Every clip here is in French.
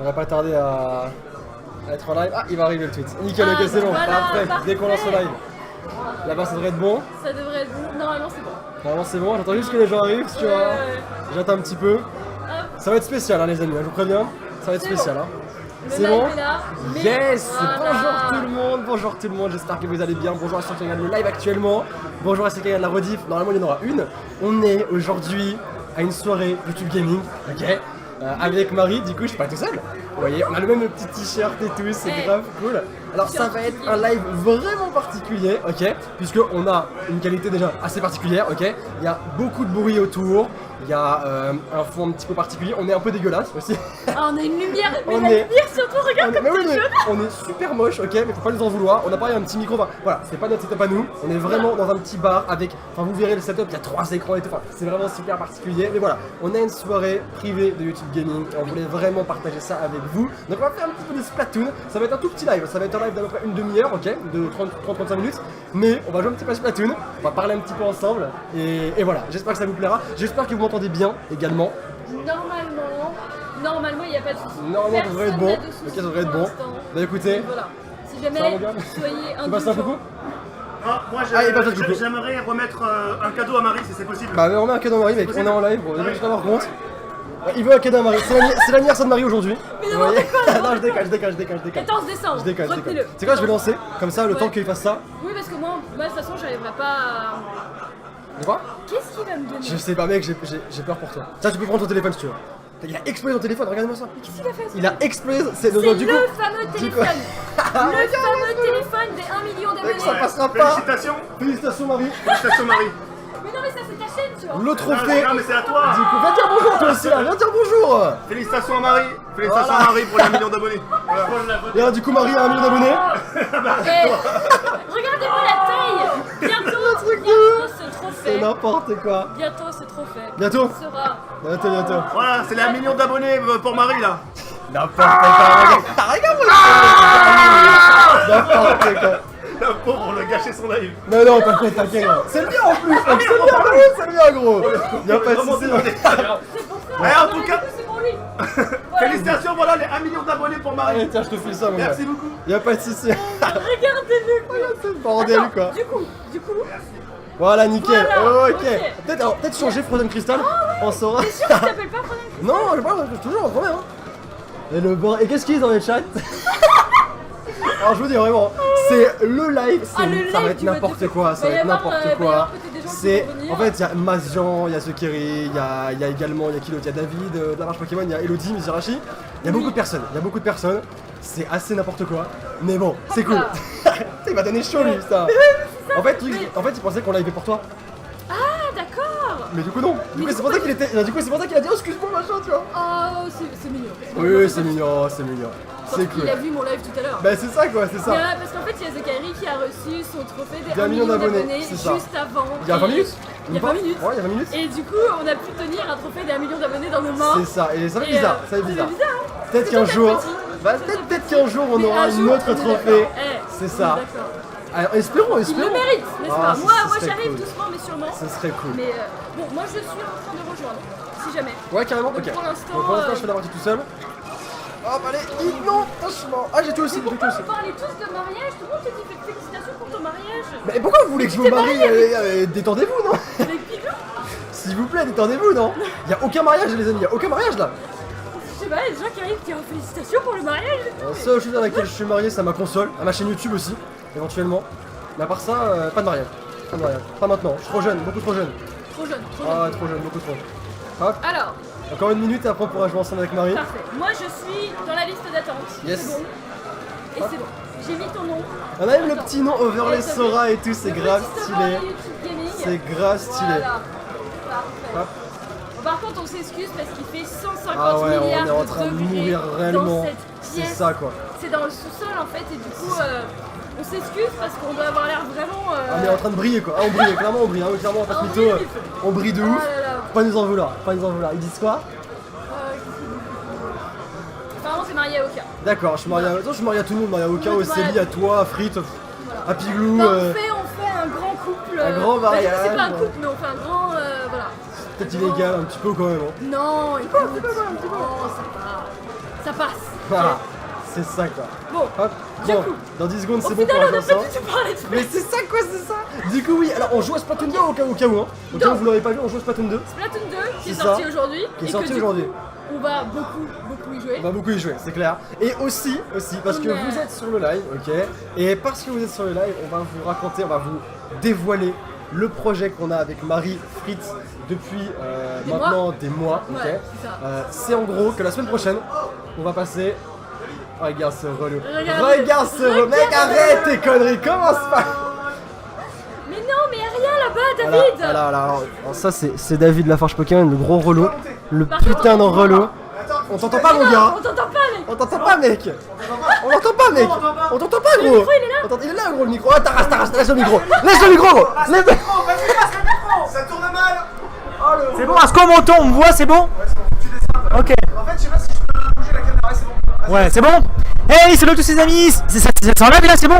va pas tarder à être en live. Ah, il va arriver le tweet. Nickel, ok, c'est bon. Voilà, Après, dès qu'on lance le live. Là-bas, ça devrait être bon. Ça devrait être bon. Normalement, c'est bon. Normalement, c'est bon. J'attends juste que les gens arrivent, tu vois. J'attends un petit peu. Hop. Ça va être spécial, hein, les amis, je vous préviens. Ça va être C'est spécial. bon. Hein. Le C'est live bon est là, mais Yes. voilà. Bonjour tout le monde, j'espère que vous allez bien. Bonjour à ceux qui regardent le live actuellement. Bonjour à ceux qui regardent la rediff, normalement il y en aura une. On est aujourd'hui à une soirée YouTube Gaming, ok, avec Marie, du coup je suis pas tout seul. Vous voyez, on a le même petit t-shirt et tout, c'est grave cool. Alors ça va être un live vraiment particulier, ok, puisque on a une qualité déjà assez particulière, ok. Il y a beaucoup de bruit autour, il y a un fond un petit peu particulier, on est un peu dégueulasse aussi. Ah, on a une lumière, mais On la est- lumière surtout, regarde comme oui, c'est jaune. on est super moche, ok, mais faut pas nous en vouloir. On a pas un petit micro, enfin, voilà, c'est pas notre setup à nous. On est vraiment dans un petit bar avec, enfin vous verrez le setup, il y a 3 écrans et tout, enfin c'est vraiment super particulier. Mais voilà, on a une soirée privée de YouTube Gaming et on voulait vraiment partager ça avec vous. Donc on va faire un petit peu de Splatoon, ça va être un tout petit live, ça va être un live d'à peu près une demi-heure, ok, de 30-35 minutes. Mais on va jouer un petit peu à Splatoon, on va parler un petit peu ensemble et voilà, j'espère que ça vous plaira. J'espère que vous m'entendez bien également. Normalement, il n'y a pas de soucis. Normalement, ça devrait être bon. Personne n'a de soucis Ok, ça devrait être pour bon. l'instant. Bah écoutez, Voilà. Si Ça va, jamais, mon gars soyez tu passes un coucou. indulgents. Ah, moi Allez, passe le coucou. j'aimerais remettre un cadeau à Marie si c'est possible. Bah on met un cadeau à Marie mec, on est en live, on est juste à avoir compte. Il veut un cadeau à Marie, c'est l'anniversaire de Marie aujourd'hui. Mais Vous n'importe voyez quoi, Non je décale. 14 décembre, Je décale. retenez-le. C'est quoi, je vais lancer, comme ça le Ouais. temps qu'il fasse ça. Oui, parce que moi de toute façon, j'arriverai pas à... De quoi? Qu'est-ce qu'il va me donner? Je sais pas mec, j'ai peur pour toi. Tiens, tu peux prendre ton téléphone si tu veux. Il a explosé ton téléphone, regarde-moi ça. Qu'est-ce qu'il a fait? Il a explosé, C'est du le coup. fameux du coup- téléphone. Le fameux téléphone des 1 million Mec, ça d'abonnés. passera pas. Félicitations. Félicitations Marie. Félicitations Marie. Mais non, mais ça, c'est ta chaîne, tu vois. Le Non, trophée. non, mais c'est à toi. Du coup, viens dire bonjour toi aussi là, viens dire bonjour. Félicitations à Marie. Félicitations Voilà. à Marie pour les 1 million d'abonnés. Voilà. Et alors, du coup Marie a 1 million d'abonnés. Eh, regardez-moi la taille. Bientôt ce C'est trophée. n'importe quoi. Bientôt ce trophée. Bientôt. Sera... Bientôt. Voilà, c'est les 1 million d'abonnés pour Marie là. N'importe quoi. Regarde n'importe quoi. La pauvre, on l'a gâché son live. Non, t'inquiète. C'est le mien en plus. C'est le mien gros. Y'a pas de Vraiment soucis. désolé. C'est pour ça. Ouais, en Non, tout mais cas- du coup, c'est pour lui. Voilà. Félicitations, voilà les 1 million d'abonnés pour Marie. Allez, tiens, je te file ça mon gars. Merci beaucoup. Y'a pas de soucis. Regardez-le. quoi. C'est le bordel Attends, quoi. Du coup, Voilà, nickel. Voilà, Ok. ok. Peut-être changer Frozen Crystal. On saura. t'es sûr que tu t'appelles pas Frozen? Non, je sais pas, je toujours, trop bien. Et le bord. Et qu'est-ce qu'ils dans les chats? Alors je vous dis vraiment, c'est le live, Ah, le ça va live être du what the n'importe fuck. quoi, ça Va va y être avoir, n'importe va y quoi. avoir peut-être des gens qui C'est vont venir. en fait il y a Mazian, il y a Zekeri, il y a également il y a qui d'autre, il y a David de la marche Pokémon, il y a Elodie, Mizurashi. Il y a beaucoup de personnes. C'est assez n'importe quoi, mais bon, c'est cool. Il m'a donné chaud lui ça. En fait, il pensait qu'on l'avait pour toi. Ah, d'accord. Mais du coup non. Du coup Mais c'est pour ça qu'il était. Du coup c'est pour ça qu'il a dit oh, excuse-moi machin tu vois. Oh, c'est mignon. Oui, c'est mignon. C'est cool. Il a vu mon live tout à l'heure. Bah c'est ça quoi, c'est ça. Mais, parce qu'en fait, il y a Zekari qui a reçu son trophée des D'un 1 million million d'abonnés c'est ça. juste avant. Il y a 20 minutes. Il y a 20 minutes. Ouais, il y a 20 minutes. Et du coup, on a pu tenir un trophée d'1 million d'abonnés dans nos mains. C'est ça, et ça fait Et, bizarre, ça fait ça fait bizarre. bizarre, hein. Peut-être C'est qu'un tout à jour, petit. bah, C'est tout à peut-être petit. qu'un jour on Mais aura un une jour, autre on est trophée. d'accord. Eh, C'est on ça. est d'accord. Alors, espérons. Il le mérite, n'est-ce Ah, pas? ce Moi serait j'arrive cool. doucement mais sûrement. Ce serait cool. Mais bon, moi je suis en train de rejoindre, si jamais. Ouais, carrément, Donc, ok. pour l'instant, Donc, pour l'instant, je fais la partie tout seul. Hop, allez, non, franchement. Ah, j'ai tout aussi, Mais pourquoi vous parlez tous de mariage? Tout le monde te dit félicitations pour ton mariage. Mais pourquoi vous voulez que je me t'es marie? marié Détendez-vous, non? Avec Piglou? S'il vous plaît, détendez-vous, non? Y'a aucun mariage, les amis, y'a aucun mariage là. Je sais pas, il y a des gens qui arrivent qui ont félicitations pour le mariage. La seule chose à laquelle je suis marié, c'est à ma console, à ma chaîne YouTube aussi, éventuellement. Mais à part ça, pas de mariage. Pas de mariage. Pas maintenant, je suis trop jeune, beaucoup trop jeune. Trop jeune, trop Ah, jeune. trop jeune, beaucoup trop. Hop, Alors, encore une minute et après on pourra jouer ensemble avec Marie. parfait. Moi je suis dans la liste d'attente. Yes. C'est bon. Et c'est bon. J'ai mis ton nom. On a même le Attends. petit nom Overlay Et ça Sora fait et tout, c'est le grave petit stylé. Sora YouTube Gaming. C'est grave stylé. Voilà. Parfait. Hop. Par contre, on s'excuse parce qu'il fait 150 Ah ouais, milliards on est en train de degrés mourir dans réellement. cette C'est pièce. ça quoi. C'est dans le sous-sol en fait et du coup on s'excuse parce qu'on doit avoir l'air vraiment On est en train de briller quoi. Ah, on brille, clairement on brille. Hein. Clairement, on passe On mytho. brille du feu. On brille de Oh ouf. là là. Pas nous en vouloir, pas nous en vouloir. Ils disent quoi? Apparemment c'est marié à Oka. D'accord, je suis marié à... Attends, je suis marié à tout le monde. Marié à Oka, Ouais, au Célie, à toi, à Frites, Voilà. à Piglou. Bah, on fait un grand couple. un grand bah, mariage. c'est pas un couple mais on fait un grand voilà. Peut-être illégal un petit peu quand même. Hein. Non, écoute. Non, ça va. Ça passe. Voilà, c'est ça quoi. Bon, Hop, Du bon, coup, dans 10 secondes au c'est bon pour final, on la a chanson. pas du tout parlé de Mais c'est ça quoi, c'est ça. Du coup oui, alors on joue à Splatoon 2 au cas où, hein. Au cas où vous l'aurez pas vu, on joue à Splatoon 2. Splatoon 2 qui est C'est sorti ça. aujourd'hui. Qui est et sorti que, du aujourd'hui. coup, on va beaucoup y jouer. On va beaucoup y jouer, c'est clair. Et aussi, parce que Mais- vous êtes sur le live, ok. Et parce que vous êtes sur le live, on va vous raconter, on va vous dévoiler le projet qu'on a avec Marie Fritz depuis Des maintenant des mois, ok. Ouais, c'est ça. C'est en gros que la semaine prochaine, on va passer. Oh, regarde ce relou. Regardez. Regarde ce relou. Mec, arrête tes conneries, commence pas. Mais non, mais y'a rien là-bas, Voilà, David. voilà, alors, ça c'est David Lafarge Pokémon, le gros relou. Le Par putain de contre, relou. On t'entend pas, Mais mon non, gars. on t'entend pas, mec. On t'entend pas, mec. On l'entend pas, mec. On t'entend pas, gros. Le micro, il est là. Il est là, gros, le micro. Ah, t'arrases, laisse le micro. Laisse le micro, gros. Laisse le... Ça tourne mal. C'est bon, est-ce qu'on m'entend? On me voit, c'est bon? Ok. En fait, je sais pas si je peux bouger la caméra, c'est bon. Ouais, c'est bon? Hey, salut tous ces amis! Ça s'enlève là, c'est bon?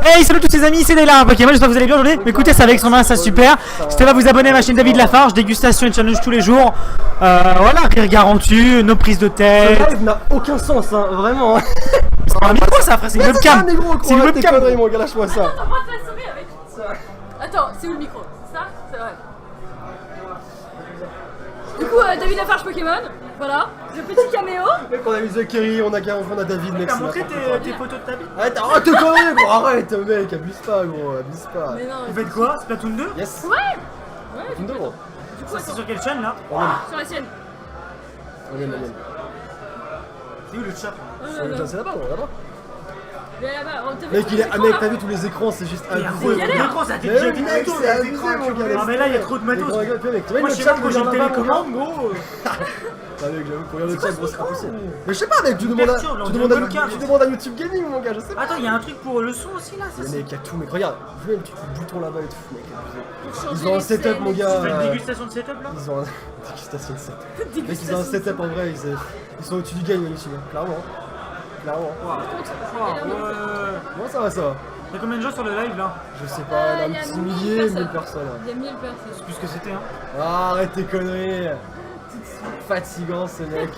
Hey, salut tous ces amis, c'est Dayla, Pokémon, j'espère que vous allez bien aujourd'hui. Mais écoutez, ça avec son main, ça super. Je te vais vous abonner à ma chaîne David Lafarge, dégustation et challenge tous les jours. Voilà, rire garanti, nos prises de Le tête. live n'a aucun sens, hein, vraiment. C'est pas un micro ça, frère, c'est une Mais webcam. mais gros, C'est une arrête tes webcam. conneries, mon gars, lâche-moi ça. T'as le droit de faire sourire avec. Attends, c'est où le micro? Ça? C'est vrai. Du coup, David Lafarge Pokémon, voilà, le petit caméo. Mec, on a eu Zachary, on a David, mec. T'as c'est montré n'importe quoi. tes photos de ta vie? Arrête tes conneries, gros, arrête, mec, abuse pas, gros, abuse pas. Mais non, Vous faites quoi? Splatoon 2? Yes. Ouais. Ouais, Une de gros. du coup, Ça c'est attends, sur quelle chaîne là? On aime, sur la sienne. on aime. C'est où le chat? C'est là-bas, gros, là-bas. Mais là-bas, on te Mec, il est. Ah, mec, t'as vu tous les écrans, c'est juste Il y a abusé. galère. un écran, ça a été Mais déjà oui, dit mec, tout, c'est là. abusé, mon gars. Ah mais là il y a trop de matos. Mec, tu vois, Moi le je sais chat, même quand j'ai une regarde là-bas, mon gars. télécommande gros. Ah mec, j'avoue, pour regarder le chat, gros, c'est impossible. Mais je sais pas, mec, tu demandes perturbe, là, on tu dirait demandes une webcam. tu demandes à YouTube Gaming, mon gars, je sais pas. Attends, il y a un truc pour le son aussi là, ça Mais c'est. mec, y'a tout, mec, regarde, vu même petit bouton là-bas et tout, mec, abusé. Pour changer Ils ont un les setup, scènes mon et gars. Tu fais une dégustation de setup là? Ils ont un. Dégustation de setup. tout. Mec, ils ont un Dégustation. setup en vrai, ils sont au-dessus du game, même ici, hein, clairement. Clairement. Moi, ça va, ça va. Il y a combien de gens sur le live là? Je sais pas, il y a Il y un a petit 1000 millier, personnes. 1000 personnes. Il y a 1000 personnes. Plus que c'était hein. Ah, arrête tes conneries. Fatigant ce mec.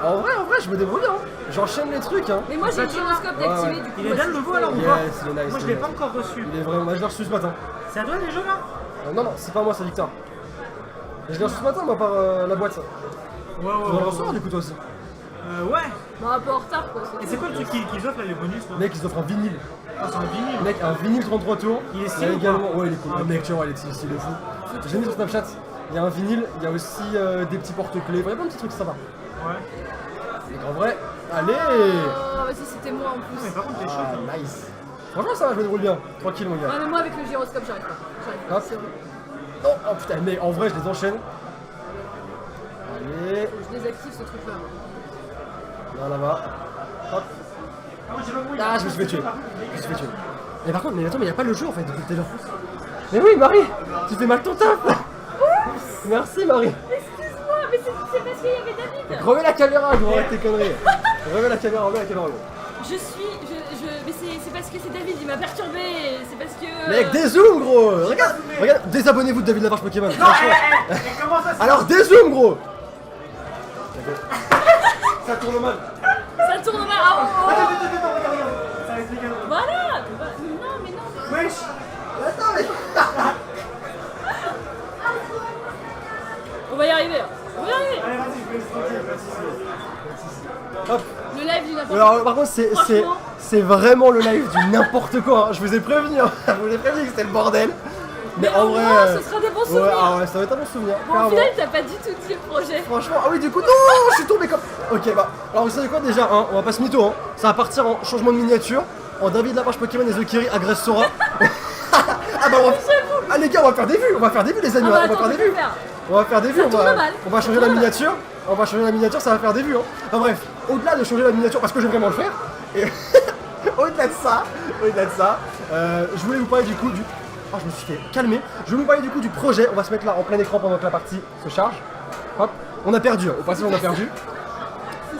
En vrai, je me débrouille, hein. J'enchaîne les trucs, hein. Mais moi j'ai le gyroscope Ouais, d'activer ouais. du coup. Il est moi, bien si le je nouveau fais- alors ou Yes, pas? il est nice. Moi je il est l'ai pas nice. encore reçu. Il est vraiment. Moi, je l'ai reçu ce matin. C'est à toi les jeux là? Non, non, c'est pas moi, c'est Victor. Je l'ai reçu ce matin, moi, par la boîte. Tu Ouais dois le recevoir, du coup, toi aussi. Ouais. Bah un peu en retard quoi. Et c'est quoi le truc qu'ils offrent là, les bonus là? Mec, ils offrent un vinyle. Ah, c'est un vinyle. Mec, un vinyle 33 tours. Il est stylé Et ou également. pas? Ouais, il est cool. Ah, ok. Mec, tu vois, il est stylé de fou. J'ai mis sur Snapchat. Il y a un vinyle, il y a aussi des petits porte-clés. Il y a plein de petits trucs sympas. Ouais. Mec, en vrai, allez! Oh, vas-y, c'était moi en Mais plus. par contre t'es chaud. Ah, toi. nice. Franchement, ça va, je me débrouille bien. Tranquille, mon gars. Ouais, mais moi avec le gyroscope, j'arrive pas. J'arrive pas. Hop. C'est vrai. Oh, oh putain, mais en vrai, je les enchaîne. Allez, Je désactive ce truc là. là, là-bas. Hop. Ah, je me suis fait tuer. Je me suis fait tuer. Mais par contre, mais attends, mais y a pas le jeu en fait depuis tout à l'heure. Mais oui, Marie, tu fais mal ton taf. Merci, Marie. Excuse-moi, mais c'est parce qu'il y avait David. Remets la caméra, gros, arrête tes conneries. Remets la caméra, gros. Je mais c'est parce que c'est David, il m'a perturbé. C'est parce que. Mec, dézoom, gros. Regarde, désabonnez-vous de David Lafarge Pokémon. Franchement. Comment ça? Alors, dézoom, gros. Ça tourne mal. Ça tourne mal. Ah, oh, oh. Regarde. Ça va expliquer. Voilà. Non, mais non. Wesh. Attends, mais. On va y arriver. On va y arriver. Allez, vas-y, je vais expliquer. Hop. Le live du n'importe Alors, par contre, Franchement. c'est vraiment le live du n'importe quoi. Hein. Je vous ai prévenu, hein. Je vous ai prévenu que c'était le bordel. Mais en au vrai. moins, ce sera des bons souvenirs. Ouais, ah ouais, ça va être un bon souvenir. Bon, au clairement. final, t'as pas du tout dit le projet. Franchement, ah oui, du coup, non, je suis tombé comme. Ok, bah, alors vous savez quoi déjà, hein, on va pas se mytho, hein. Ça va partir en changement de miniature, en David Lafarge Pokémon et Zokiri agresse Sora. Ah bah, ah les gars, on va faire des vues, les amis, Ah bah on va attends, faire des je peux vues. le faire. On va faire des vues, Ça tourne mal. on va changer la miniature. On va changer la miniature, ça va faire des vues, hein. Enfin bref, au-delà de changer la miniature, parce que je vais vraiment le faire, et au-delà de ça, je voulais vous parler du coup du. Ah, je me suis fait calmer. Je vais vous parler du coup du projet. On va se mettre là en plein écran pendant que la partie se charge. Hop, on a perdu, hein. Au passage on a perdu.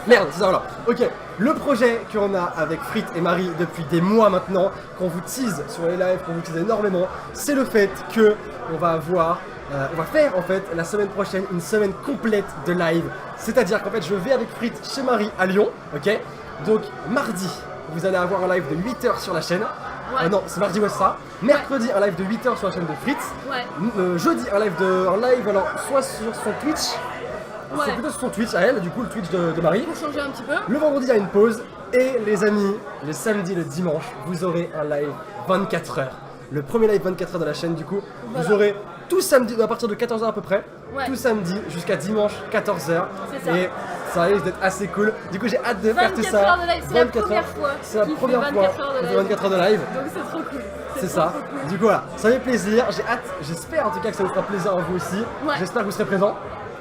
Merde, c'est ça, voilà. Ok, le projet qu'on a avec Frit et Marie depuis des mois maintenant, qu'on vous tease sur les lives, qu'on vous tease énormément, c'est le fait que on va avoir on va faire en fait la semaine prochaine une semaine complète de live. C'est-à-dire qu'en fait je vais avec Fritz chez Marie à Lyon, ok. Donc mardi, vous allez avoir un live de 8h sur la chaîne. Ouais. Non, c'est mardi, ouais, c'est ça. Mercredi, un live de 8h sur la chaîne de Fritz. Ouais. Jeudi, un live alors soit sur son Twitch, c'est Ouais. plutôt sur son Twitch à elle, du coup le Twitch de Marie. Pour changer un petit peu. Le vendredi, il y a une pause. Et les amis, le samedi, le dimanche, vous aurez un live 24h. Le premier live 24h de la chaîne, du coup. Voilà. Vous aurez tout samedi, à partir de 14h à peu près. Ouais. Tout samedi jusqu'à dimanche, 14h. C'est ça. Et ça risque d'être assez cool. Du coup, j'ai hâte de faire tout 24 ça. heures de live, c'est la 24 première heures. fois C'est la qu'il fait première fois 24 heures de qu'on fait live. 24 heures de live. Donc c'est trop cool. C'est trop, ça. trop cool. Du coup, voilà, ça fait plaisir. J'ai hâte, j'espère en tout cas que ça vous fera plaisir à vous aussi. Ouais. J'espère que vous serez présents.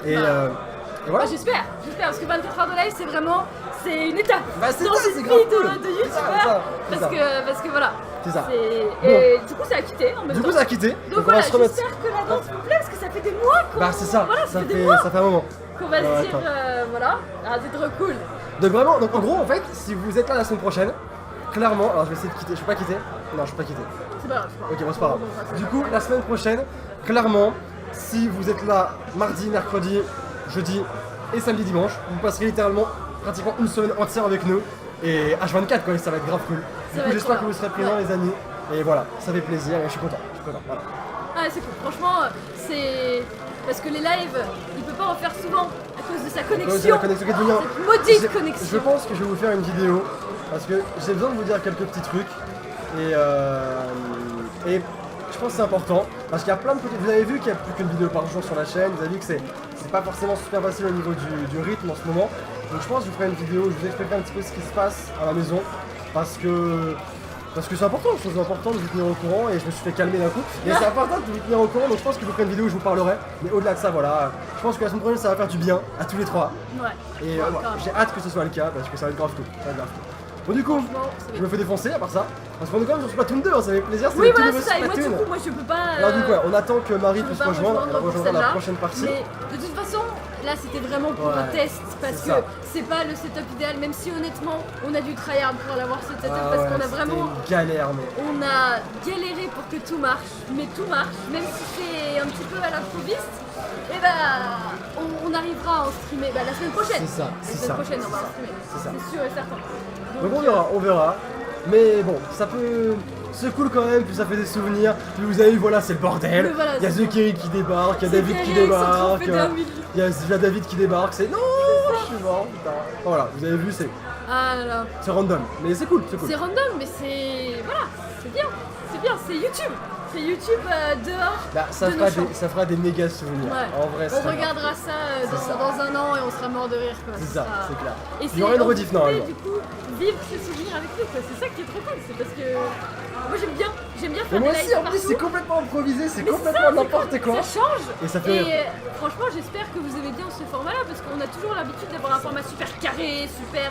Et, Bah. et voilà. Moi, j'espère, parce que 24 heures de live, c'est vraiment, c'est une étape Bah, c'est dans ça, une c'est vie grave cool. de C'est youtubeur, ça, c'est parce que voilà. C'est ça. Et du coup, ça a quitté en même Du temps. coup, ça a quitté. Donc on voilà, va se remettre. j'espère que la danse vous plaît, parce que ça fait des mois qu'on... Bah, c'est ça. Voilà, ça, fait fait, des mois ça fait un moment. qu'on va Alors, se dire, attends. voilà, ah, c'est trop cool. Donc vraiment, donc en gros en fait, si vous êtes là la semaine prochaine, clairement, alors je vais essayer de quitter, je peux pas quitter. Non, je peux pas quitter. C'est pas grave, Ok, bon c'est pas grave. Bon, Du coup, la semaine prochaine, clairement, si vous êtes là mardi, mercredi, jeudi et samedi, dimanche, vous passerez littéralement pratiquement une semaine entière avec nous. Et H24 quoi, ça va être grave cool. Du va coup, être j'espère trop que vous serez bien. présents Ouais. les amis. Et voilà, ça fait plaisir et je suis content. Voilà. Ah, c'est cool. Franchement, c'est... Parce que les lives, il peut pas en faire souvent à cause de sa Cause de connexion. la connexion qui est devenue un- Cette maudite Je connexion. pense que je vais vous faire une vidéo parce que j'ai besoin de vous dire quelques petits trucs et je pense que c'est important parce qu'il y a plein de petits. Vous avez vu qu'il n'y a plus qu'une vidéo par jour sur la chaîne, vous avez vu que c'est pas forcément super facile au niveau du rythme en ce moment. Donc je pense que je vous ferai une vidéo où je vous expliquerai un petit peu ce qui se passe à la maison parce que c'est important, je trouve que c'est important de vous tenir au courant et je me suis fait calmer d'un coup. Mais c'est important de vous tenir au courant, donc je pense que je vous ferai une vidéo où je vous parlerai. Mais au-delà de ça, voilà, je pense que la semaine prochaine ça va faire du bien à tous les trois. Ouais. Et Ouais, voilà, grave. j'ai hâte que ce soit le cas parce que ça va être grave cool. Ça va être grave cool. Bon du coup, Franchement, ça va je me fais défoncer à part ça. Parce qu'on est quand même sur Splatoon 2, hein, ça fait plaisir, c'est Oui, le tout voilà, nouveau c'est ça. Et moi, du Splatoon. coup, moi, je peux pas. Alors du coup, ouais, on attend que Marie je peux puisse pas rejoindre, elle pour rejoindra la celle-là. prochaine partie. Mais de toute façon, là, c'était vraiment pour un Ouais, test parce c'est que ça. c'est pas le setup idéal. Même si honnêtement, on a dû tryhard pour l'avoir ce setup Ah parce ouais, qu'on a c'était vraiment. une galère, mais. On a galéré pour que tout marche, mais tout marche, même si c'est un petit peu à l'improviste. Et bah, on arrivera à en streamer la semaine prochaine. C'est ça, La c'est semaine ça, prochaine, on va c'est en streamer. c'est ça. C'est sûr et certain. Donc on verra. Mais bon, ça peut. C'est cool quand même, puis ça fait des souvenirs. Puis vous avez vu, voilà, c'est le bordel. Mais voilà, Il y a c'est Zekiri qui débarque, il y a C'est David qui Derek, son débarque. trophée d'un million. Il y a David qui débarque, c'est. Non, je suis mort, putain. Voilà, vous avez vu, Ah là là. c'est random. Mais c'est cool, c'est cool. C'est random, mais c'est. Voilà, c'est bien. C'est bien, c'est YouTube. C'est YouTube dehors. Bah, ça de nos fera, champs. ça fera des méga souvenirs. Ouais. En vrai, On c'est regardera ça C'est ça. dans un an et on sera mort de rire quoi. C'est ça, sera- c'est clair. Et Il y aura une on rediff voulait, normalement. Du coup, vivre ce souvenir avec lui quoi. C'est ça qui est trop cool. C'est parce que moi j'aime bien Mais faire moi des aussi, lives en plus, c'est partout. complètement improvisé, c'est Mais complètement ça, c'est n'importe cool. quoi. Ça change. Et ça fait rire. Franchement, j'espère que vous aimez bien ce format-là parce qu'on a toujours l'habitude d'avoir un format super carré, super.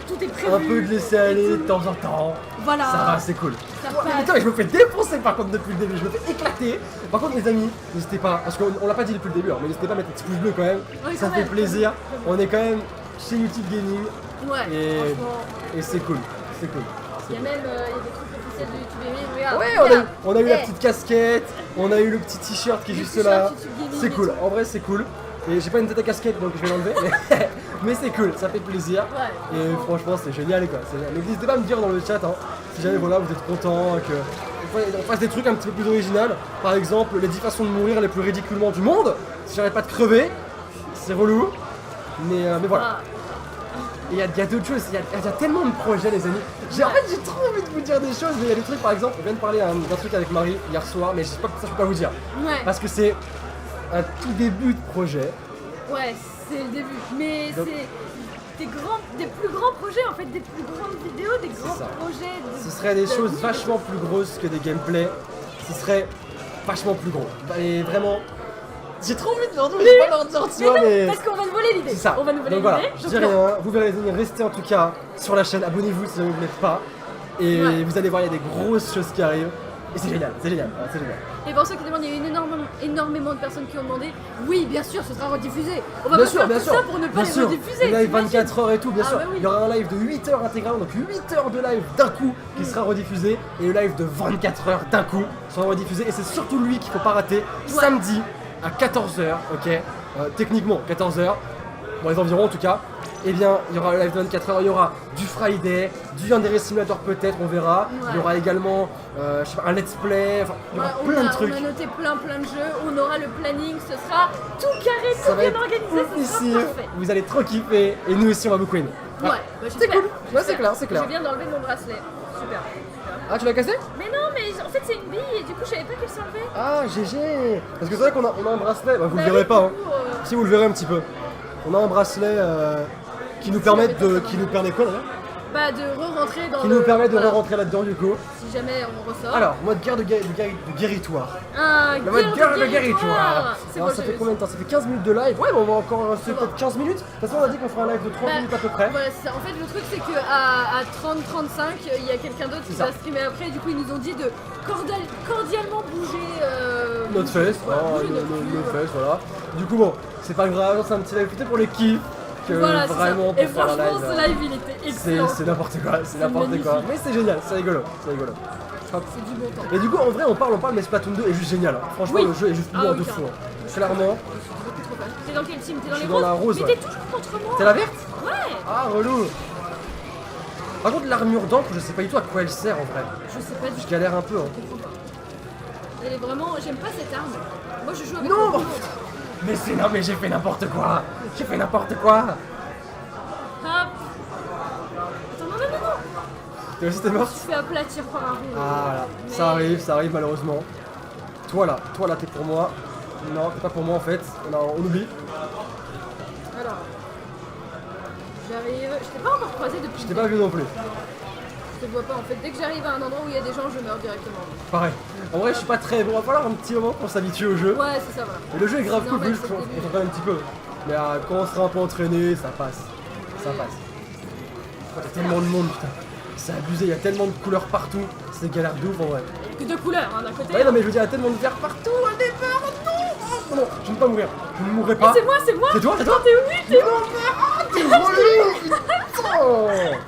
Tout est prévu. Un peu de laisser aller et de tout. temps en temps. Voilà. Ça va, c'est cool. Ça Ouais, mais passe. putain, je me fais défoncer par contre depuis le début, je me fais éclater. Par contre, les amis, n'hésitez pas, parce qu'on l'a pas dit depuis le début, hein, mais n'hésitez pas à mettre un petit pouce bleu quand même. Oui, Ça quand fait même. plaisir. On est quand même chez YouTube Gaming Ouais. Et- Franchement. et c'est cool. C'est cool. Il y a même il y a des trucs officiels de YouTube Gaming. Regarde. Ouais, regarde. on a eu la Eh, petite casquette, on a eu le petit t-shirt qui est Le juste t-shirt là. YouTube Gaming C'est et cool, tout. en vrai c'est cool. Et j'ai pas une tête à casquette donc je vais l'enlever, mais c'est cool, ça fait plaisir. Ouais, Et franchement c'est génial quoi. C'est génial. Donc n'hésitez pas à me dire dans le chat hein, si jamais voilà vous êtes content qu'on fasse des trucs un petit peu plus original. Par exemple les 10 façons de mourir les plus ridiculement du monde. Si j'arrête pas de crever, c'est relou. Mais voilà. Ah, Et il y a d'autres choses, il y a tellement de projets les amis. En fait j'ai trop envie de vous dire des choses, mais il y a des trucs par exemple, on vient de parler d'un truc avec Marie hier soir, mais je sais pas ça je peux pas vous dire. ouais. Parce que c'est un tout début de projet. Ouais, c'est le début. Mais Donc- c'est des plus grands projets en fait, des plus grandes vidéos, des grands ça. projets. Ce serait des choses d'avenir. vachement plus grosses que des gameplays. Ce serait vachement plus gros. Et vraiment, j'ai trop envie de leur dire, je vais pas leur dire, tu Mais vois, non, mais. parce qu'on va nous voler l'idée. C'est ça. On va nous voler Donc voilà, l'idée. je donc dis non. rien. Vous verrez venir rester en tout cas sur la chaîne. Abonnez-vous si jamais vous ne l'êtes pas. Et Ouais. vous allez voir, il y a des grosses choses qui arrivent. Et c'est génial, c'est génial, c'est génial. Et pour ceux qui demandent, il y a eu énormément de personnes qui ont demandé. Oui, bien sûr, ce sera rediffusé. On va Bien pas sûr, faire bien tout sûr. ça pour ne pas Bien les sûr. rediffuser. Le live t'imagines 24 heures et tout, bien Ah sûr. bah oui. Il y aura un live de 8 heures intégralement, donc 8 heures de live d'un coup qui sera rediffusé. Et le live de 24 heures d'un coup sera rediffusé. Et c'est surtout lui qu'il faut pas rater. Ouais. Samedi, à 14h, ok, techniquement 14h, dans les environs en tout cas, eh bien il y aura le live de 24h, il y aura du Friday, du Yandere Simulator peut-être, on verra, il y aura également je sais pas, un let's play, enfin, il y aura plein de trucs. On a noté plein de jeux, on aura le planning, ce sera tout carré, Ça tout va bien être organisé, ce oufissime. sera parfait. Vous allez trop kiffer et nous aussi on va beaucoup aimer. Ouais, Ah, bah, c'est j'espère, cool, ouais c'est j'espère. clair, c'est clair. Je viens d'enlever mon bracelet, super. Ah tu l'as cassé? Mais non, mais en fait c'est une bille et du coup je savais pas qu'elle s'enlevait. Ah GG. Parce que c'est vrai qu'on a un bracelet, bah, vous le Bah verrez oui, pas, du hein. coup, Si vous le verrez un petit peu. On a un bracelet qui nous permet de. Qui nous permet quoi d'ailleurs? Bah de re-rentrer dans Qui le... nous permet de voilà, re-rentrer là-dedans du coup. si jamais on ressort. Alors, mode guerre de guéritoire. Un Le mode guerre de guéritoire. guéritoire. C'est Alors bon, ça j'ai fait combien de temps? Ça fait 15 minutes de live. Ouais, mais on va encore rester peut-être 15 minutes. De toute façon, on a dit qu'on fera un live de 30 minutes à peu près. Voilà, c'est ça. En fait, le truc, c'est qu'à 30-35, il y a quelqu'un d'autre qui C'est ça. va streamer après. Du coup, ils nous ont dit de cordialement bouger. Notre fesse, Voilà, hein, bouger notre cul, nos fesses, voilà. Du coup, bon, c'est pas grave, c'est un petit live peut-être pour les kiffs. Que Voilà, c'est vraiment ça. Et pour faire la franchement, ce live, il était excellent. c'est n'importe quoi, c'est n'importe quoi. magnifique. Mais c'est génial, c'est rigolo, c'est rigolo. Hop. C'est du bon temps. Et du coup, en vrai, on parle, mais Splatoon 2 est juste génial. Hein. Franchement, Oui. le jeu est juste Ah lourd oui, de fou. Hein. Clairement. Je suis beaucoup trop fan. T'es dans quel team? T'es dans Je les suis dans la roses? rose, Mais ouais. t'es toujours contre moi. T'es la verte? Ouais. Ah, relou. Par contre, l'armure d'encre, je sais pas du tout à quoi elle sert en vrai. Je sais pas du Je tout. galère un peu. Hein. Je comprends pas. Elle est vraiment... J'aime pas cette arme. Moi, je joue avec Non. le boulot. Mais c'est non, mais j'ai fait n'importe quoi. J'ai fait n'importe quoi. Hop. Attends, non. Toi aussi, t'es mort? Je me suis fait aplatir par un rouleau. Ah, voilà. Mais- Ça arrive malheureusement. Toi là, t'es pour moi. Non, t'es pas pour moi en fait. Non, on oublie. Alors, j'arrive. Je t'ai pas encore croisé depuis. Je t'ai pas vu non plus. Je te vois pas en fait. Dès que j'arrive à un endroit où il y a des gens, je meurs directement. Pareil. En vrai, je suis pas très bon. Il va falloir un petit moment pour s'abituer au jeu. Ouais, c'est ça, voilà. Et le jeu est grave C'est cool, normal, juste c'est le qu'on début. s'entraîne un petit peu. Mais quand on sera un peu entraîné, ça passe. Ça passe. Oh, t'as tellement de monde, putain. C'est abusé, il y a tellement de couleurs partout. C'est galère de ouf en vrai. Que deux couleurs, hein, d'un côté. Ouais, non, mais je veux dire, il y a tellement de verre partout. Un départ, non. Oh, non, je ne vais pas mourir. Je ne mourrai pas. C'est moi, c'est moi. C'est toi, c'est toi. Attends, t'es où? T'es où? Non, mais ah, t'es relou. Putain.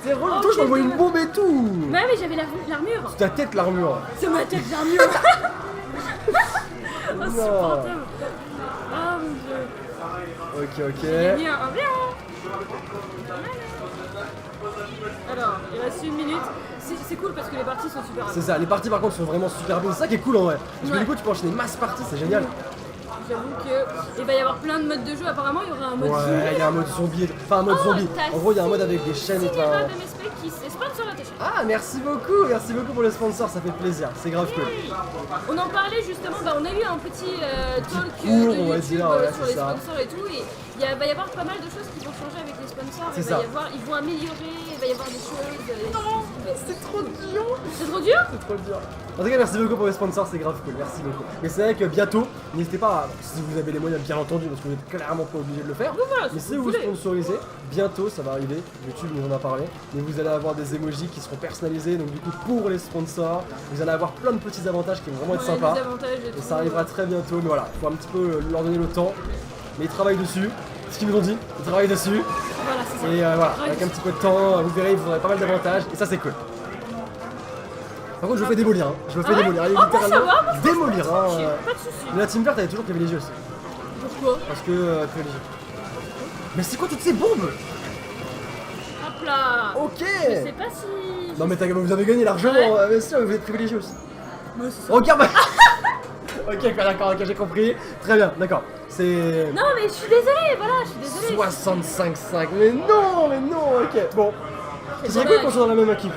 T'es relou. Oh, Toi, je m'envoie quel une bombe et tout. Mais j'avais l'armure. Ta tête, l'armure. C'est ma tête, l'armure. Non. Insupportable. Oh mon dieu. Ok. Viens. Alors, il reste une minute. C'est cool parce que les parties sont super C'est rapides. ça, les parties par contre sont vraiment super bien. C'est ça qui est cool en vrai. Parce que Ouais. du coup, tu peux enchaîner masse parties, c'est génial. J'avoue que il va y avoir plein de modes de jeu. Apparemment, il y aura un mode Ouais, il y a un mode zombie. Enfin, un mode Oh, zombie. t'as En gros, il y a un mode avec des chaînes et Cinéma tout. de MSP qui est sponsor à ta chaîne. Ah, merci beaucoup pour le sponsor, ça fait plaisir. C'est grave cool. On en parlait justement, on a eu un petit talk cours, de on va YouTube dire, ouais, sur c'est les ça. sponsors et tout, et va y avoir pas mal de choses qui vont changer avec les sponsors. C'est Il va ça. y avoir, ils vont améliorer, il va y avoir des choses. C'est trop dur. C'est trop dur. C'est trop dur. En tout cas, merci beaucoup pour le sponsor, c'est grave cool. Merci beaucoup. Mais c'est vrai que bientôt, n'hésitez pas, si vous avez les moyens, bien entendu, parce que vous n'êtes clairement pas obligé de le faire. Donc voilà, Mais si si vous vous voulez. sponsorisez, bientôt ça va arriver, YouTube nous en a parlé, mais vous allez avoir des emojis qui seront personnalisés, donc du coup pour les sponsors, vous allez avoir plein de petits avantages qui vont vraiment être Ouais, sympas. des avantages et Et tout. ça arrivera très bientôt, mais voilà, il faut un petit peu leur donner le temps. Mais ils travaillent dessus, ce qu'ils nous ont dit, ils travaillent dessus. Voilà, c'est ça. Et voilà, Ouais, avec un petit peu de temps, vous verrez, vous aurez pas mal d'avantages, et ça c'est cool. Par contre, je me fais démolir, hein. Je me fais Ah ouais démolir, allez, Oh, littéralement. ça va, Démolir, hein. Pas de soucis. Mais la team verte, elle est toujours privilégiée aussi. Pourquoi? Parce que privilégiée. Mais c'est quoi toutes ces bombes? Hop là. Ok. Je sais pas si. Non mais vous avez gagné largement, Ouais. bien sûr, vous êtes privilégié aussi. Ouais, c'est ça. Regarde. Ok, d'accord, ok, j'ai compris. Très bien, d'accord. C'est Non, mais je suis désolée, voilà, je suis désolée. 65-5. Mais non, ok. Bon. C'est Ce serait cool dommage. qu'on soit dans la même équipe.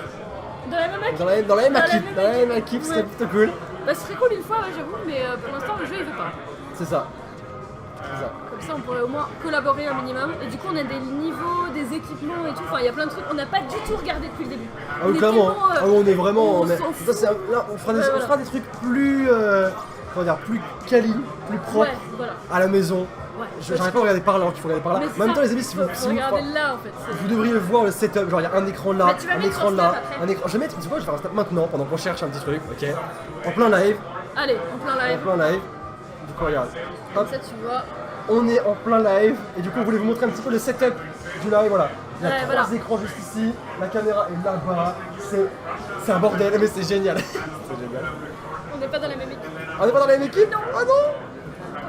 Dans la même équipe. Dans la même Dans la équipe. Dans la même équipe, c'était Ouais. plutôt cool. Bah, ce serait cool une fois, ouais, j'avoue, mais pour l'instant, le jeu il veut pas. C'est ça. C'est ça. Comme ça, on pourrait au moins collaborer un minimum. Et du coup, on a des niveaux, des équipements et tout. Enfin, il y a plein de trucs. On n'a pas du tout regardé depuis le début. Ah oui, clairement. tellement, Ah oui, on est vraiment. on mais- s'en ça, fout. c'est là, on fera des, Ouais, on voilà. fera des trucs plus. Comment dire, plus quali, plus propres Ouais, voilà. à la maison. Ouais. J'arrive pas à regarder par là, qu'il faut regarder par là. Mais En c'est même ça. temps, les amis, si vous. Faut regarder là en fait. Vous devriez voir le setup, genre il y a un écran là, Bah, tu vas un mettre écran sur là, Snap après. un écran. Je vais mettre, tu vois, je vais faire un snap maintenant pendant qu'on cherche un petit truc, ok. En plein live, Allez, en plein en live. plein live. Du coup, regarde. Comme Hop, ça, tu vois. on est en plein live et du coup, on voulait vous montrer un petit peu le setup du live, voilà. Il y a Ouais, trois voilà. écrans juste ici, la caméra est là-bas, c'est un bordel, mais c'est génial. C'est génial. On n'est pas dans la même équipe. On est pas dans la même équipe? Ah non.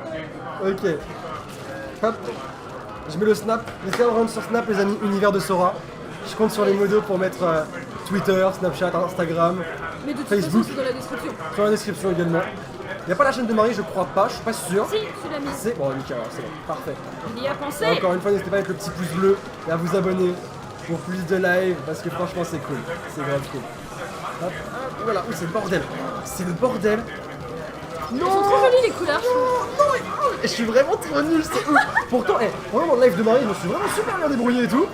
Ok. Hop. Je mets le snap. Laissez un round sur snap, les amis. Univers de Sora. Je compte sur les modos pour mettre Twitter, Snapchat, Instagram. Mais de toute Facebook. façon, c'est dans la description. Sur la description également. Y'a pas la chaîne de Marie, je crois pas. Je suis pas sûr. Si, tu l'as mis. C'est bon, nickel, alors, c'est bon. Parfait. Il y a pensé. Et encore une fois, n'hésitez pas à mettre le petit pouce bleu et à vous abonner pour plus de live parce que franchement, c'est cool. C'est grave cool. Hop. Voilà. Ouh, c'est le bordel. C'est le bordel. Ils sont trop jolies les couleurs. Et je suis vraiment trop nul, c'est ouf. Pourtant, vraiment dans le live de Marie, je me suis vraiment super bien débrouillé et tout.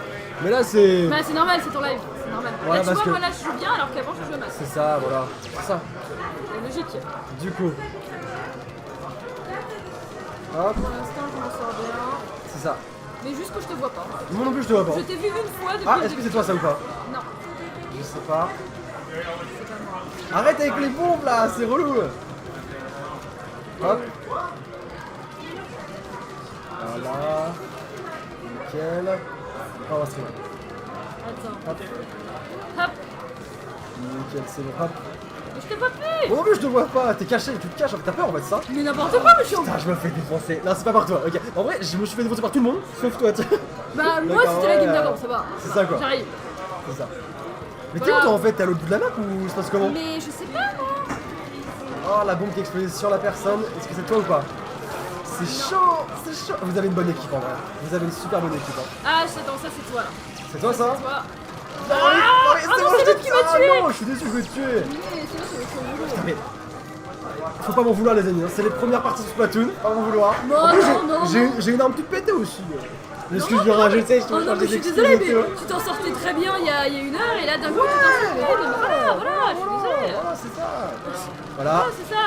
Mais là, c'est. Bah c'est normal, c'est ton live. C'est normal. Ouais, Là, tu parce vois, que- moi là je joue bien alors qu'avant je jouais mal. C'est ça, voilà. C'est ça. C'est logique. Du coup. Hop, Pour l'instant, je m'en sors bien. c'est ça. Mais juste que je te vois pas. Moi non plus, je te vois pas. Je t'ai vu une fois depuis Ah, le est-ce que début. c'est toi ça ou pas? Non, Je sais pas. c'est pas moi. Arrête avec les bombes là, c'est relou. Hop. Voilà. Nickel. Oh, on va se faire. Attends. Hop. Hop. Nickel, c'est bon. Hop. Mais je t'ai pas vu. Moi non plus, je te vois pas. T'es caché, tu te caches, t'as peur en fait, ça. Mais n'importe quoi, monsieur. Putain, je me fais défoncer. Non, c'est pas par toi. Ok. En vrai, je me suis fait défoncer par tout le monde, sauf toi. Tu sais. Bah moi D'accord, c'était la game ouais, d'avant, ça va. c'est ça, quoi. J'arrive. C'est ça. Mais t'es où Voilà. toi en fait? T'es à l'autre bout de la map ou ça se passe comment? Mais je sais pas moi. Oh, la bombe qui explose sur la personne. Est-ce que c'est toi ou pas? C'est chaud, c'est chaud. Vous avez une bonne équipe en vrai. Vous avez une super bonne équipe. Hein. Ah attends, ça c'est toi là. C'est toi ça? Toi. Ah, non, c'est l'autre qui m'a tué. Non, je suis déçu, je vais te tuer. Mais c'est vrai, c'est Putain, mais... Faut pas m'en vouloir les amis, hein. C'est les premières parties de Splatoon, pas m'en vouloir. Non, En plus, non, j'ai une arme toute pétée aussi. L'excuse de rajouter, je Oh non, mais je suis désolée, mais tu t'en sortais très bien il y a une heure et là d'un coup tu t'en sortais. Mais voilà, je suis désolée. Voilà, c'est ça. Voilà. Ah, c'est ça.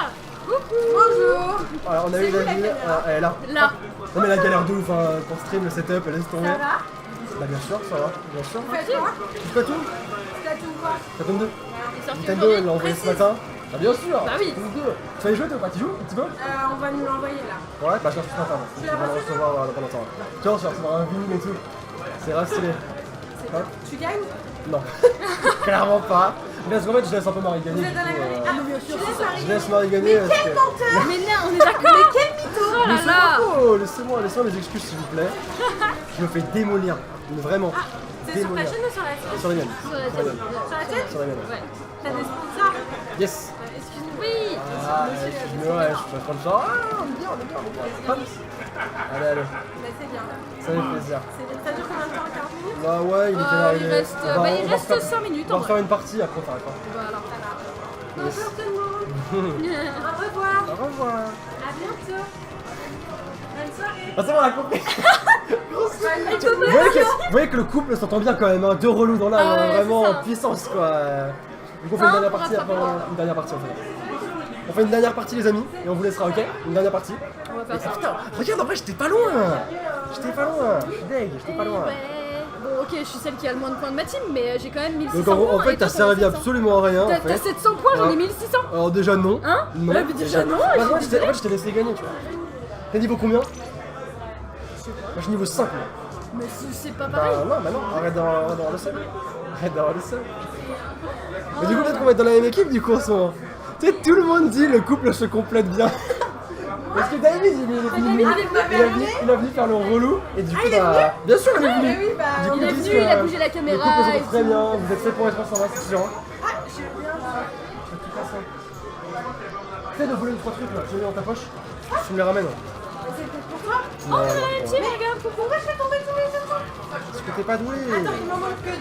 Coucou. Bonjour. Alors, on a eu la ville, elle est là. Là. Non mais la galère de ouf, hein. Pour stream, le setup, elle laisse tomber. Ça va? Bah bien sûr, ça va, bien sûr. Faites quoi? Splatoon? Splatoon 2. Il est sorti Nintendo, aujourd'hui. elle l'a envoyé ce matin. Ah bien sûr. Bah oui. Splatoon 2. Tu vas y jouer toi ou pas? Tu joues un petit peu? On va nous l'envoyer là. Ouais, bah je l'ai reçu ce matin. Je vais le recevoir dans pas longtemps. Tiens, je vais recevoir un vinyle et tout. C'est grave stylé. Hop. Tu gagnes? Non, clairement pas. Parce qu'en fait, je laisse un peu Marie gagner. Vous êtes dans la du coup, galerie. Ah, bien sûr, c'est ça. je laisse Marie gagner. parce que- Mais non, on est d'accord. Mais quel mytho. Oh Mais là c'est là. pas laissez-moi les excuses s'il vous plaît. Je me fais démolir. Mais vraiment. C'est sur ta chaîne ou sur la tienne? Sur les miennes. Sur la tête. Sur la tienne? Sur les miennes. Ouais. T'as des sponsors? Yes. Excuse-moi. Oui. Ah, excuse-moi, ouais, je peux prendre ça. Ah, on est bien, on est bien, on est bien. Hop. Allez, allez. Bah, c'est bien. Ça fait plaisir. Ça dure combien de temps? 40 minutes? Bah ouais, il est quelle heure, Il est- reste, on va- bah, on il va reste refaire- 5 minutes On va en refaire vrai. une partie, après on t'arrête pas. Voilà. Bonjour tout le monde. Au revoir. Au revoir. À bientôt. Bonne soirée. Ah, c'est bon, on a compris. Vous voyez que le couple s'entend bien quand même, hein. Deux relous dans l'âme, Ah ouais, hein, vraiment c'est ça. en puissance quoi. Donc on fait une dernière partie, après une dernière partie on fait. On fait une dernière partie les amis, et on vous laissera, ok? Une dernière partie. On va Et faire ça. putain, regarde en vrai j'étais pas loin. J'étais pas loin, je suis deg, j'étais pas loin. Ouais. Bon, ok, je suis celle qui a le moins de points de ma team, mais j'ai quand même 1600 Donc en points. fait et t'as toi, t'en as servi 700. absolument à rien en T'as fait. 700 points, j'en ai Ouais. 1600. Alors déjà non. Hein? Non. Bah, mais déjà non, Bah, je moi, suis en fait je t'ai laissé gagner tu vois. T'es niveau combien? Moi je suis niveau 5 moi. Mais c'est pas pareil. Bah non, arrête d'avoir le seul. Arrête d'avoir le seul. Mais du coup peut-être qu'on va être dans la même équipe du coup en ce moment. Tu sais, tout le monde dit le couple se complète bien. Parce que David, il a venu faire le relou et du coup bah... Bien sûr il est venu. oui, bah, Du coup, Il est ils disent venu, il a que bougé la Le caméra. couple se et porte très tout. bien, vous êtes fait pour être ensemble, c'est sûr. Hein. J'ai rien. Fais de voler 3 trucs là, tu les mets dans ta poche. Tu me les ramènes. C'est peut-être pour toi? Oh, la team, regarde, coucou. Pourquoi je fais tomber tous les 700? Parce que t'es pas doué. Attends, il m'en manque que 2.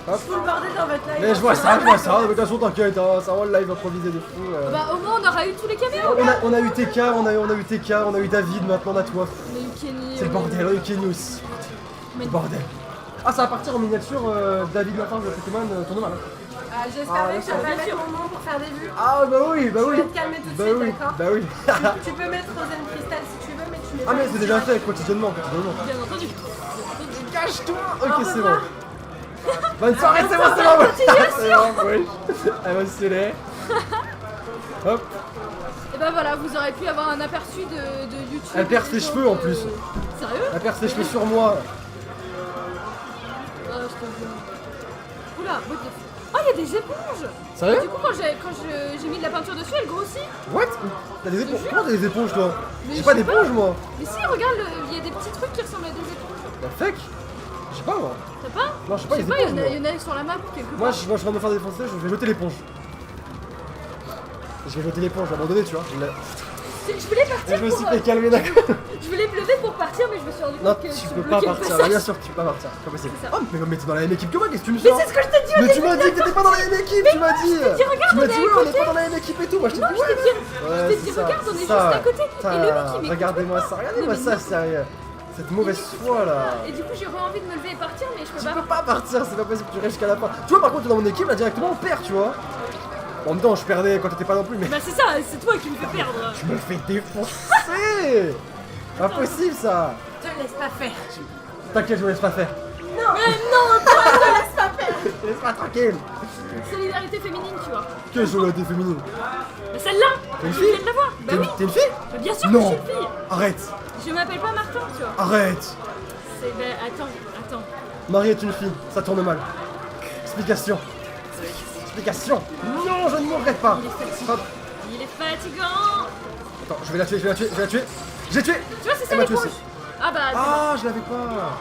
Hop. Tout le bordel dans votre live. Mais je vois ça, de toute façon t'inquiète, hein, ça va le live improvisé de fou. Bah, au moins, on aura eu tous les caméos. On a eu TK, on a eu TK, on a eu David, maintenant on a toi. On a eu Kenny. C'est le on a eu- bordel, on a eu Kenny aussi. Mais- Le bordel. Ah ça va partir en miniature David Lafarge de Pokémon tournoi là. J'espère Ah, bien que ça bien va mettre sûr. mon nom pour faire des vues. Ah bah oui, bah oui. Je vais te calmer tout de Bah suite, oui, d'accord? bah oui. Tu peux mettre Rosen Crystal si tu veux, mais tu mets Ah mais c'est déjà fait quotidiennement. Bien entendu. Cache-toi. Au Ok c'est bon. revoir. Bonne soirée, c'est bon, c'est bon. C'est bon, oui. Elle va se sceller. Hop. Et bah voilà, vous aurez pu avoir un aperçu de YouTube. Elle perd des ses gens cheveux, en que- plus. Sérieux? Elle perd ses cheveux sur moi. Ah, je te jure. Oula, what the f- Oh, il y a des éponges. Sérieux? Du coup, quand j'ai mis de la peinture dessus, elle grossit. What? T'as des éponges? Comment t'as des éponges toi? Mais J'ai je pas sais d'éponge moi! Mais si, regarde, il y a des petits trucs qui ressemblent à des éponges. La fake? Je sais pas moi. T'as pas? Non, je sais pas, Je les sais pas, éponges moi. il y en a sur la map quelque part. Moi, je viens de me faire défoncer, je vais jeter l'éponge. Je vais jeter l'éponge, je vais abandonner, tu vois. Je voulais partir Je me suis pour... fait calmer, d'accord? Je voulais me lever pour partir, mais je me suis rendu Non, compte que tu tu peux pas bloquais le partir, passage. bien sûr que tu peux pas partir, c'est pas possible. C'est ça. Oh, mais t'es dans la même équipe que moi, qu'est-ce que tu me Mais sors? c'est ce que je t'ai dit au Mais tu début m'as de dit que t'étais pas dans la même équipe, tu m'as dit! dit, regarde, Tu m'as on est dit, à ouais, on est côté. pas dans la même équipe et tout, moi je t'ai Non, dit, je t'ai dit, ouais, je t'ai dit, c'est ça, regarde, on est ça. juste à côté. Putain, Et le mec, il m'écoute regardez-moi pas. ça, regardez-moi Non, ça, mais sérieux. Cette mauvaise foi là. Et du coup, j'aurais envie de me lever et partir, mais je peux Tu pas. peux pas partir, c'est pas possible que tu restes jusqu'à la fin. Tu vois, par contre, dans mon équipe, là directement, on perd, tu vois. Bon, en même temps, je perdais quand t'étais pas non plus, mais Bah, c'est ça, c'est toi qui me fais perdre. je me fais défoncer. Impossible ça. Te laisse pas faire. T'inquiète, je me laisse pas faire. Mais non, toi, te laisse pas faire. Laisse-moi tranquille. Solidarité féminine, tu vois. Que je été féminine. Bah, celle-là, T'es une je fille? viens de la voir. Bah oui, T'es une fille? mais bien sûr Non. que je suis une fille. Arrête. Je m'appelle pas Martin, tu vois. Arrête. C'est. Bah, attends. Marie est une fille, ça tourne mal. Explication. Explication. Non, je ne mourrai pas. Hop. Il est fatigant. Attends, je vais la tuer. J'ai tué. Tu vois, c'est ça Elle m'a tué l'éponge. aussi. Ah bah, Ah, je l'avais pas.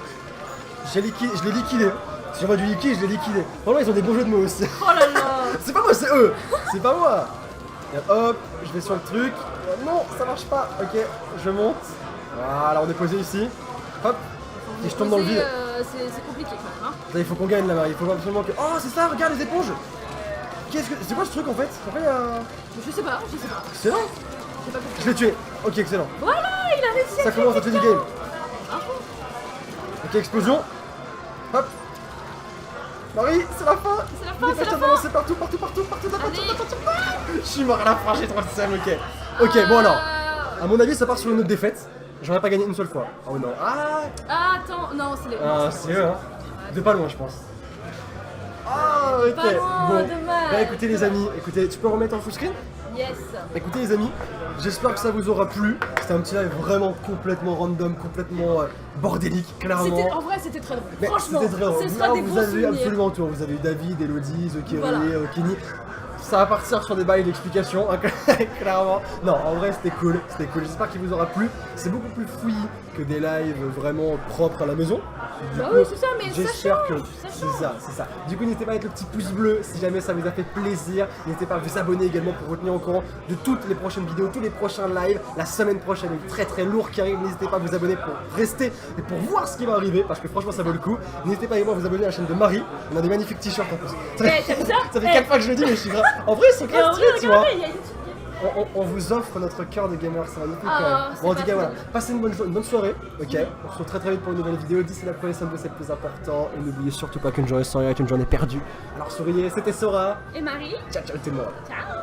Je l'ai liquidé. Si j'envoie du liquide, je l'ai liquidé. Vraiment, ils ont des bons jeux de mots aussi. oh là là. C'est pas moi, c'est eux. C'est pas moi. Regarde, hop, je vais sur le truc. Non, ça marche pas. Ok, je monte. Voilà, on est posé ici. Hop. Et je tombe dans le vide. C'est compliqué quand même, hein. Là, il faut qu'on gagne là, Marie. Il faut absolument que. Oh, c'est ça, regarde les éponges. Qu'est-ce que. C'est quoi ce truc en fait? Après, il y a. Je sais pas. Excellent. J'ai pas compris. Je l'ai tué. Ok, excellent. Voilà, il a réussi à Ça tuer commence à tuer du quelqu'un. game. Ah bon. Ok, explosion. Hop. Marie, c'est la fin. C'est la fin, Dépêche-toi c'est la de fin. lancer partout. Ah, je suis mort à la fin, j'ai trop le seum, ok. Ok, bon alors. À mon avis, ça part sur une autre défaite. J'aurais pas gagné une seule fois. Oh non. Ah, Ah, attends, non, c'est les. ah c'est eux, hein. De pas loin, je pense. Ah, ok. Pas loin, Bon. dommage. Bah écoutez, les amis, écoutez, tu peux remettre en full screen? Yes. Écoutez les amis, j'espère que ça vous aura plu. C'était un petit live vraiment complètement random, complètement bordélique, clairement. En vrai, c'était très drôle. Mais Franchement, c'était très drôle. ce sera des Vous bons avez souvenirs. absolument tout. Vous avez eu David, Elodie, The Kerry, Voilà. Kenny. Ça va partir sur des bails d'explication, hein, clairement. Non, en vrai, c'était cool. J'espère qu'il vous aura plu. C'est beaucoup plus fouillis que des lives vraiment propres à la maison. Du Bah coup, oui, c'est ça, mais ça j'espère que change, ça c'est ça. Du coup, n'hésitez pas à mettre le petit pouce bleu si jamais ça vous a fait plaisir. N'hésitez pas à vous abonner également pour vous tenir au courant de toutes les prochaines vidéos, tous les prochains lives. La semaine prochaine, il est très très lourd qui arrive. N'hésitez pas à vous abonner pour rester et pour voir ce qui va arriver parce que franchement, ça vaut le coup. N'hésitez pas également à vous abonner à la chaîne de Marie. On a des magnifiques t-shirts en plus. Eh, t'as vu ça? Ça fait Eh. 4 fois que je le dis, mais je suis grave. En vrai, ils sont Et grave en vrai, stylés, tu vois. regardez, il y a une petite- On vous offre notre cœur de gamer, c'est magnifique Ah, quand même. c'est Bon, en pas tout cas, faux. voilà. Passez une bonne soirée, ok. On se retrouve très très vite pour une nouvelle vidéo. D'ici là, prenez soin de vous, c'est le plus important. Et n'oubliez surtout pas qu'une journée sans rien est une journée perdue. Alors souriez, c'était Sora. Et Marie? Ciao, ciao tout le monde. Ciao.